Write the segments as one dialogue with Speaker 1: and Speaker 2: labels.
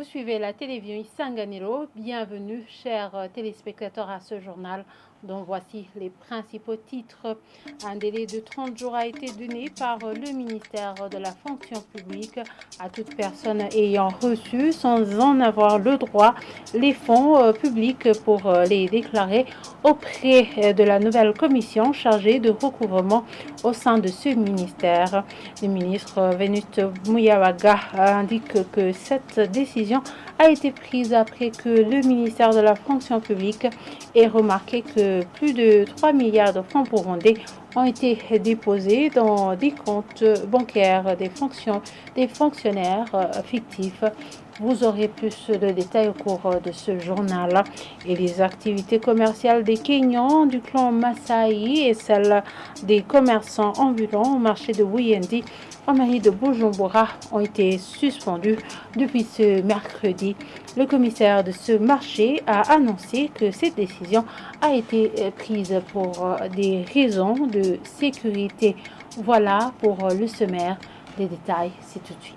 Speaker 1: suivez la télévision Isanganiro. Bienvenue, chers téléspectateurs, à ce journal dont voici les principaux titres. Un délai de 30 jours a été donné par le ministère de la fonction publique à toute personne ayant reçu, sans en avoir le droit, les fonds publics pour les déclarer auprès de la nouvelle commission chargée de recouvrement au sein de ce ministère. Le ministre Venut Muyawaga indique que cette décision a été prise après que le ministère de la fonction publique ait remarqué que plus de 3 milliards de francs burundais ont été déposés dans des comptes bancaires des fonctionnaires fictifs. Vous aurez plus de détails au cours de ce journal. Et les activités commerciales des Kenyans du clan Maasai et celles des commerçants ambulants au marché de Wuyendi en mairie de Bujumbura ont été suspendues depuis ce mercredi. Le commissaire de ce marché a annoncé que cette décision a été prise pour des raisons de sécurité. Voilà pour le sommaire. Les détails, c'est tout de suite.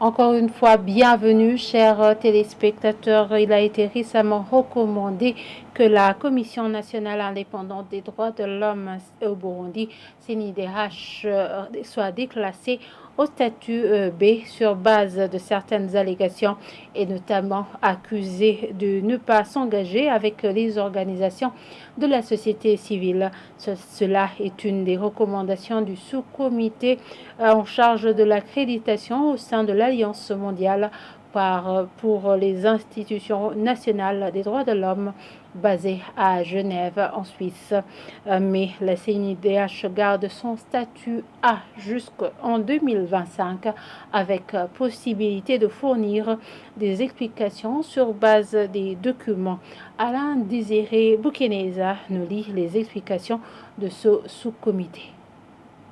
Speaker 1: Encore une fois, bienvenue, chers téléspectateurs. Il a été récemment recommandé que la Commission nationale indépendante des droits de l'homme au Burundi, CNIDH, soit déclassée au statut B sur base de certaines allégations et notamment accusée de ne pas s'engager avec les organisations de la société civile. Cela est une des recommandations du sous-comité en charge de l'accréditation au sein de l'Alliance mondiale pour les institutions nationales des droits de l'homme basée à Genève, en Suisse. Mais la CNIDH garde son statut A jusqu'en 2025 avec possibilité de fournir des explications sur base des documents. Alain Désiré Boukeneza nous lit les explications de ce sous-comité.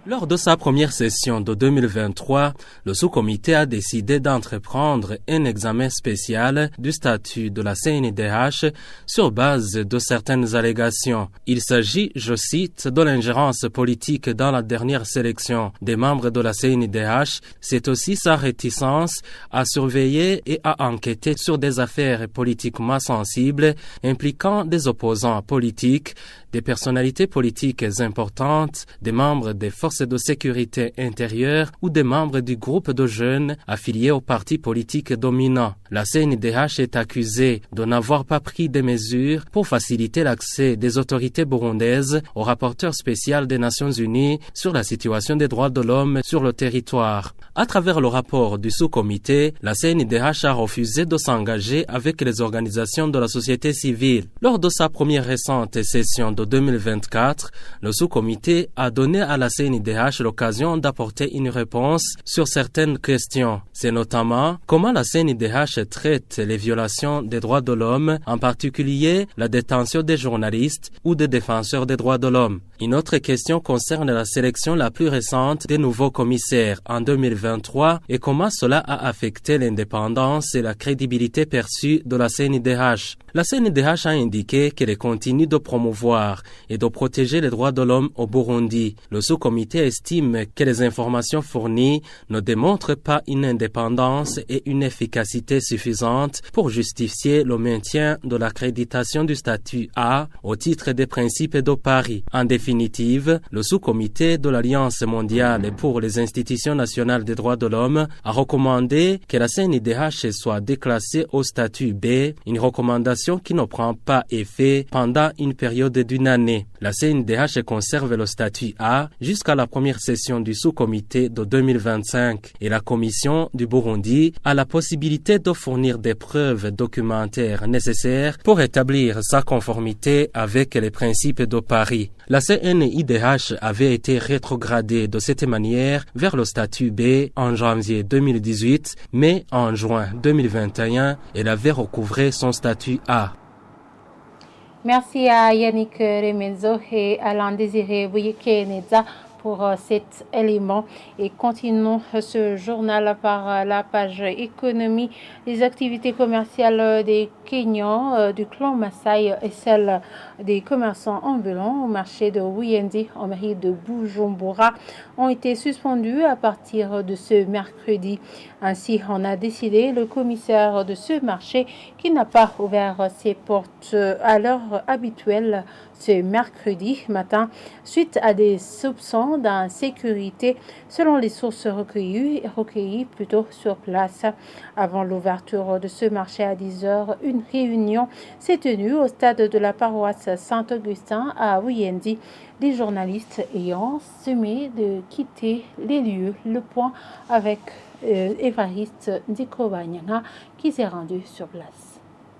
Speaker 2: Lors de sa première session de 2023, le sous-comité a décidé d'entreprendre un examen spécial du statut de la CNIDH sur base de certaines allégations. Il s'agit, je cite, de l'ingérence politique dans la dernière sélection des membres de la CNIDH. C'est aussi sa réticence à surveiller et à enquêter sur des affaires politiquement sensibles impliquant des opposants politiques, des personnalités politiques importantes, des membres des forces de sécurité intérieure ou des membres du groupe de jeunes affiliés aux partis politiques dominants. La CNIDH est accusée de n'avoir pas pris des mesures pour faciliter l'accès des autorités burundaises au rapporteur spécial des Nations Unies sur la situation des droits de l'homme sur le territoire. À travers le rapport du sous-comité, la CNIDH a refusé de s'engager avec les organisations de la société civile. Lors de sa première récente session de 2024, le sous-comité a donné à la CNIDH l'occasion d'apporter une réponse sur certaines questions. C'est notamment comment la CNIDH traite les violations des droits de l'homme, en particulier la détention des journalistes ou des défenseurs des droits de l'homme. Une autre question concerne la sélection la plus récente des nouveaux commissaires en 2023 et comment cela a affecté l'indépendance et la crédibilité perçue de la CNIDH. La CNIDH a indiqué qu'elle continue de promouvoir et de protéger les droits de l'homme au Burundi. Le sous-comité estime que les informations fournies ne démontrent pas une indépendance et une efficacité suffisantes pour justifier le maintien de l'accréditation du statut A au titre des principes de Paris. En définitive, le sous-comité de l'Alliance mondiale pour les institutions nationales des droits de l'homme a recommandé que la CNIDH soit déclassée au statut B, une recommandation qui ne prend pas effet pendant une période d'une année. La CNIDH conserve le statut A jusqu'à la première session du sous-comité de 2025 et la Commission du Burundi a la possibilité de fournir des preuves documentaires nécessaires pour établir sa conformité avec les principes de Paris. La CNIDH avait été rétrogradée de cette manière vers le statut B en janvier 2018, mais en juin 2021, elle avait recouvré son statut A.
Speaker 1: Merci à Yannick Remenzo et Alain Désiré Boukeneza pour cet élément. Et continuons ce journal par la page économie. Les activités commerciales des Kenyans du clan Maasai et celle des commerçants ambulants au marché de Wuyendi en mairie de Bujumbura ont été suspendus à partir de ce mercredi. Ainsi en a décidé le commissaire de ce marché qui n'a pas ouvert ses portes à l'heure habituelle ce mercredi matin suite à des soupçons d'insécurité selon les sources recueillies sur place. Avant l'ouverture de ce marché à 10h, une réunion s'est tenue au stade de la paroisse Saint-Augustin à Wuyendi, des journalistes ayant semé de quitter les lieux. Le point avec Évariste Ndikobanyanga qui s'est rendu sur place.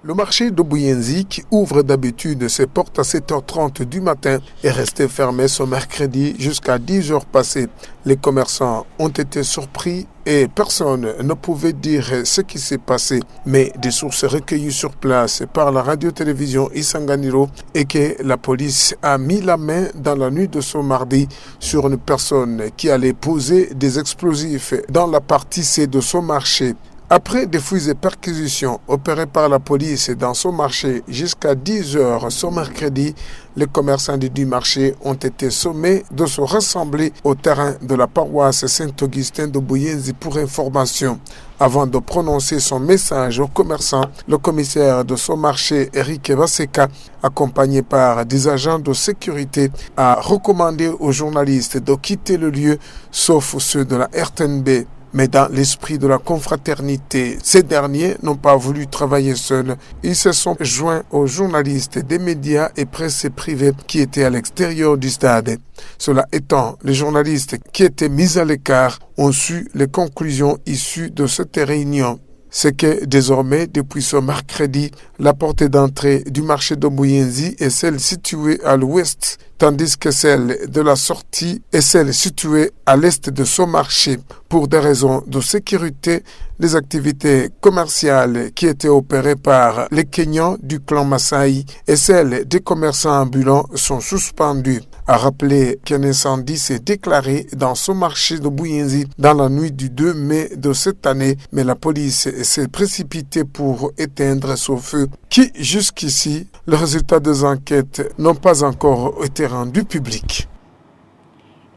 Speaker 3: Le marché de Wuyendi, qui ouvre d'habitude ses portes à 7h30 du matin, est resté fermé ce mercredi jusqu'à 10h passées. Les commerçants ont été surpris et personne ne pouvait dire ce qui s'est passé. Mais des sources recueillies sur place par la radio-télévision Isanganiro et que la police a mis la main dans la nuit de ce mardi sur une personne qui allait poser des explosifs dans la partie C de ce marché. Après des fouilles et perquisitions opérées par la police dans ce marché jusqu'à 10h ce mercredi, les commerçants du marché ont été sommés de se rassembler au terrain de la paroisse Saint-Augustin de Wuyendi pour information. Avant de prononcer son message aux commerçants, le commissaire de ce marché, Eric Baseka, accompagné par des agents de sécurité, a recommandé aux journalistes de quitter le lieu, sauf ceux de la RTNB. Mais dans l'esprit de la confraternité, ces derniers n'ont pas voulu travailler seuls. Ils se sont joints aux journalistes des médias et presse privée qui étaient à l'extérieur du stade. Cela étant, les journalistes qui étaient mis à l'écart ont su les conclusions issues de cette réunion. C'est que désormais, depuis ce mercredi, la porte d'entrée du marché de Wuyendi est celle située à l'ouest, tandis que celle de la sortie est celle située à l'est de ce marché. Pour des raisons de sécurité, les activités commerciales qui étaient opérées par les Kenyans du clan Maasai et celles des commerçants ambulants sont suspendues. À rappeler qu'un incendie s'est déclaré dans ce marché de Wuyendi dans la nuit du 2 mai de cette année, mais la police s'est précipitée pour éteindre ce feu qui, jusqu'ici, le résultat des enquêtes n'ont pas encore été rendus publics.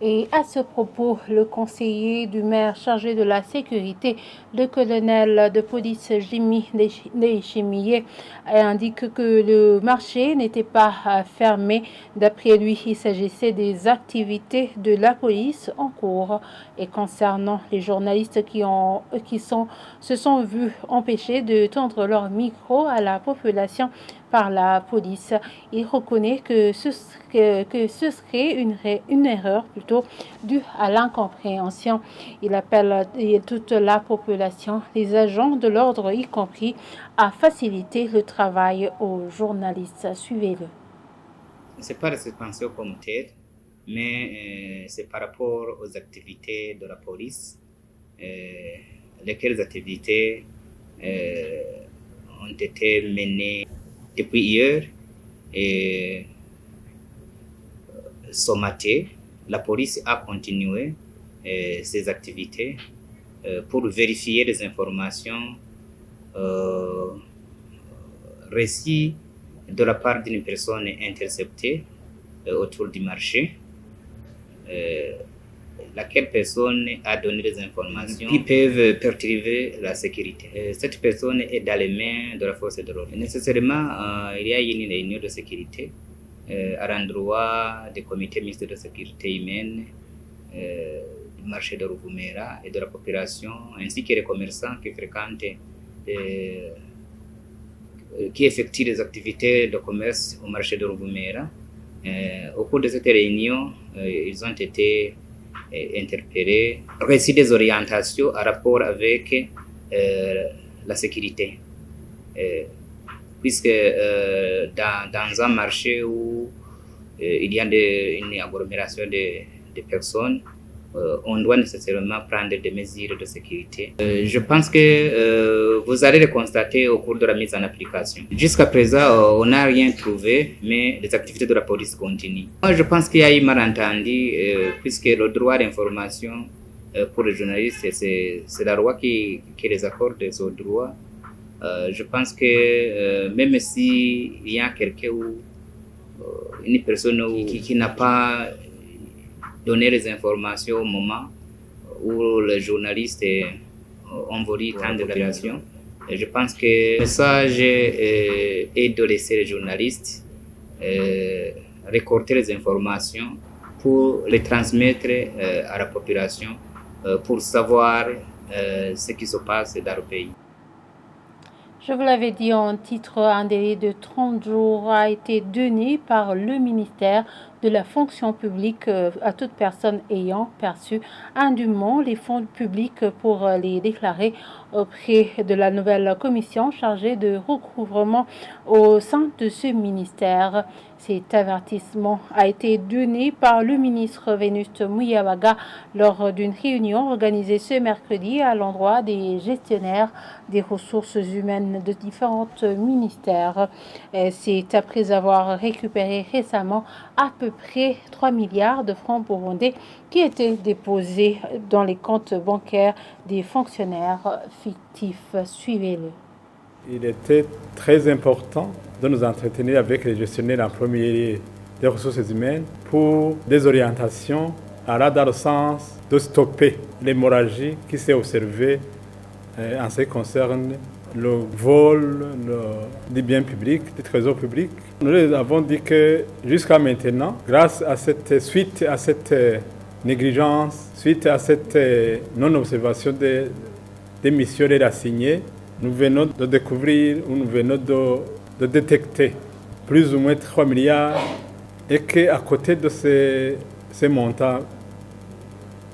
Speaker 1: Et à ce propos, le conseiller du maire chargé de la sécurité, le colonel de police Jimmy Nechimiye, indique que le marché n'était pas fermé. D'après lui, il s'agissait des activités de la police en cours. Et concernant les journalistes se sont vus empêchés de tendre leur micro à la population par la police, il reconnaît que ce serait une erreur due à l'incompréhension. Il appelle toute la population, les agents de l'ordre y compris, à faciliter le travail aux journalistes. Suivez-le.
Speaker 4: Ce n'est pas la suspension comme telle, mais c'est par rapport aux activités de la police, lesquelles activités ont été menées depuis hier et ce matin. La police a continué ses activités pour vérifier les informations reçues de la part d'une personne interceptée autour du marché. Laquelle personne a donné des informations qui peuvent perturber la sécurité. Cette personne est dans les mains de la force de l'ordre. Nécessairement, il y a une réunion de sécurité à l'endroit des comités mixtes de sécurité humaine du marché de Ruvumera et de la population, ainsi que les commerçants qui fréquentent, qui effectuent des activités de commerce au marché de Ruvumera. Au cours de cette réunion, ils ont été interpellés, reçu des orientations en rapport avec la sécurité. Puisque dans un marché où il y a une agglomération de personnes, on doit nécessairement prendre des mesures de sécurité. Je pense que vous allez le constater au cours de la mise en application. Jusqu'à présent, on n'a rien trouvé, mais les activités de la police continuent. Moi, je pense qu'il y a eu malentendu, puisque le droit d'information pour les journalistes, c'est la loi qui les accorde ce droit Je pense que même s'il y a quelqu'un ou une personne qui n'a pas donné les informations au moment où les journalistes ont voulu tant de population, je pense que le message est de laisser les journalistes récolter les informations pour les transmettre à la population pour savoir ce qui se passe dans le pays.
Speaker 1: Je vous l'avais dit en titre, un délai de 30 jours a été donné par le ministère de la fonction publique à toute personne ayant perçu indûment les fonds publics pour les déclarer auprès de la nouvelle commission chargée de recouvrement au sein de ce ministère. Cet avertissement a été donné par le ministre Vénuste Muyavaga lors d'une réunion organisée ce mercredi à l'endroit des gestionnaires des ressources humaines de différents ministères. C'est après avoir récupéré récemment à peu près 3 milliards de francs burundais qui étaient déposés dans les comptes bancaires des fonctionnaires fictifs. Suivez-le.
Speaker 5: Il était très important de nous entretenir avec les gestionnaires en premier lieu des ressources humaines pour des orientations allant dans le sens de stopper l'hémorragie qui s'est observée en ce qui concerne le vol des biens publics, des trésors publics. Nous avons dit que jusqu'à maintenant, grâce à cette suite à cette négligence, suite à cette non-observation des missions assignées, nous venons de découvrir ou nous venons de détecter plus ou moins 3 milliards et qu'à côté de ces montants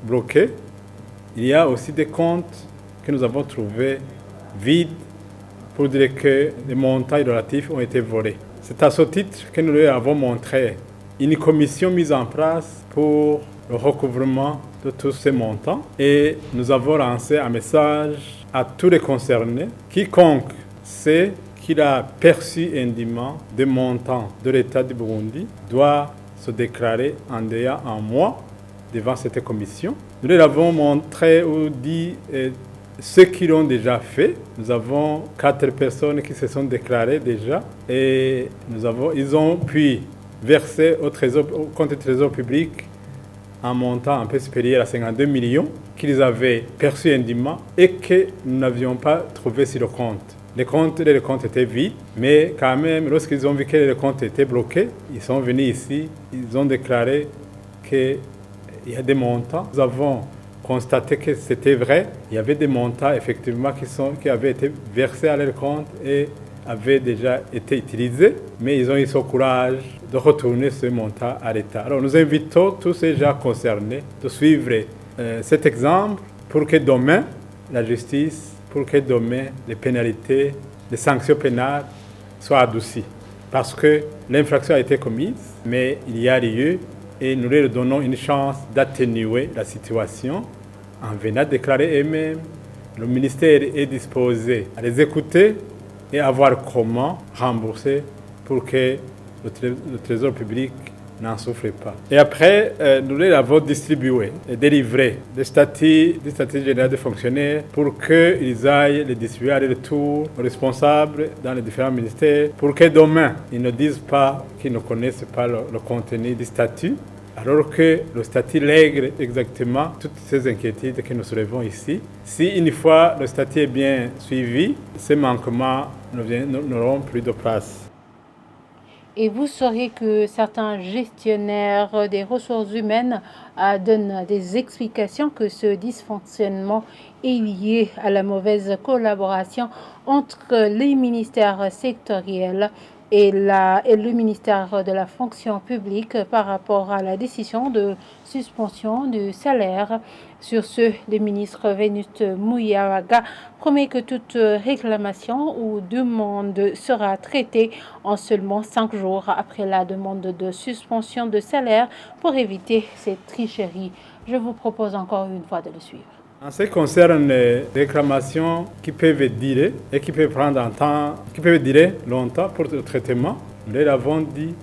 Speaker 5: bloqués, il y a aussi des comptes que nous avons trouvés vides pour dire que les montants relatifs ont été volés. C'est à ce titre que nous leur avons montré une commission mise en place pour le recouvrement de tous ces montants et nous avons lancé un message à tous les concernés. Quiconque sait qu'il a perçu indûment des montants de l'État du Burundi doit se déclarer en délai un mois devant cette commission. Nous leur avons montré ou dit ceux qui l'ont déjà fait. Nous avons 4 personnes qui se sont déclarées déjà et ils ont pu verser au compte du Trésor public un montant un peu supérieur à 52 millions qu'ils avaient perçu indûment et que nous n'avions pas trouvé sur le compte. Les comptes étaient vides, mais quand même, lorsqu'ils ont vu que les comptes étaient bloqués, ils sont venus ici, ils ont déclaré qu'il y a des montants. Nous avons constaté que c'était vrai. Il y avait des montants, effectivement, qui avaient été versés à leur compte et avaient déjà été utilisés, mais ils ont eu ce courage de retourner ce montant à l'État. Alors nous invitons tous ces gens concernés de suivre cet exemple pour que demain, la justice, pour que demain, les pénalités, les sanctions pénales soient adoucies. Parce que l'infraction a été commise, mais il y a lieu et nous leur donnons une chance d'atténuer la situation en venant déclarer eux-mêmes. Le ministère est disposé à les écouter et à voir comment rembourser pour que le Trésor public n'en souffre pas. Et après, nous les avons distribué et délivré des statuts généraux de fonctionnaires pour qu'ils aillent les distribuer à leur tour aux responsables dans les différents ministères pour que demain, ils ne disent pas qu'ils ne connaissent pas le contenu du statut, alors que le statut lègue exactement toutes ces inquiétudes que nous soulevons ici. Si une fois le statut est bien suivi, ces manquements n'auront plus de place.
Speaker 1: Et vous saurez que certains gestionnaires des ressources humaines donnent des explications que ce dysfonctionnement est lié à la mauvaise collaboration entre les ministères sectoriels et le ministère de la fonction publique par rapport à la décision de suspension du salaire. Sur ce, le ministre Vénuste Muyavaga promet que toute réclamation ou demande sera traitée en seulement 5 jours après la demande de suspension de salaire pour éviter cette tricherie. Je vous propose encore une fois de le suivre.
Speaker 5: En ce qui concerne les réclamations qui peuvent durer et qui peuvent prendre un temps, qui peuvent durer longtemps pour le traitement, nous leur avons dit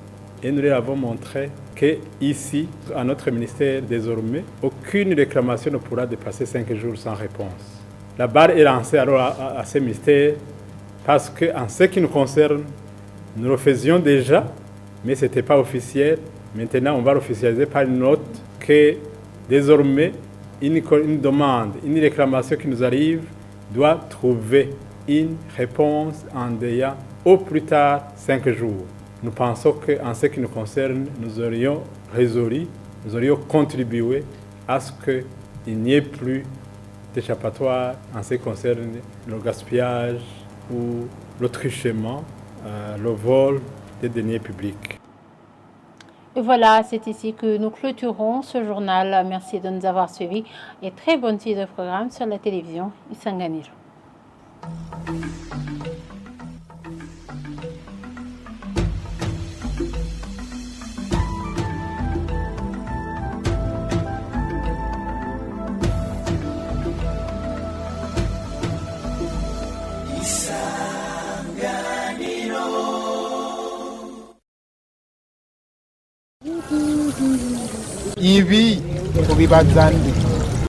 Speaker 5: et nous leur avons montré qu'ici, à notre ministère désormais, aucune réclamation ne pourra dépasser 5 jours sans réponse. La barre est lancée alors à ces ministères parce qu'en ce qui nous concerne, nous le faisions déjà, mais ce n'était pas officiel. Maintenant, on va l'officialiser par une note que désormais, une demande, une réclamation qui nous arrive doit trouver une réponse en délai au plus tard 5 jours. Nous pensons qu'en ce qui nous concerne, nous aurions résolu, nous aurions contribué à ce qu'il n'y ait plus d'échappatoire en ce qui concerne le gaspillage ou le truchement, le vol des deniers publics.
Speaker 1: Et voilà, c'est ici que nous clôturons ce journal. Merci de nous avoir suivis et très bonne suite de programme sur la télévision Isanganiro.
Speaker 6: Ibi, Obi Bazandi.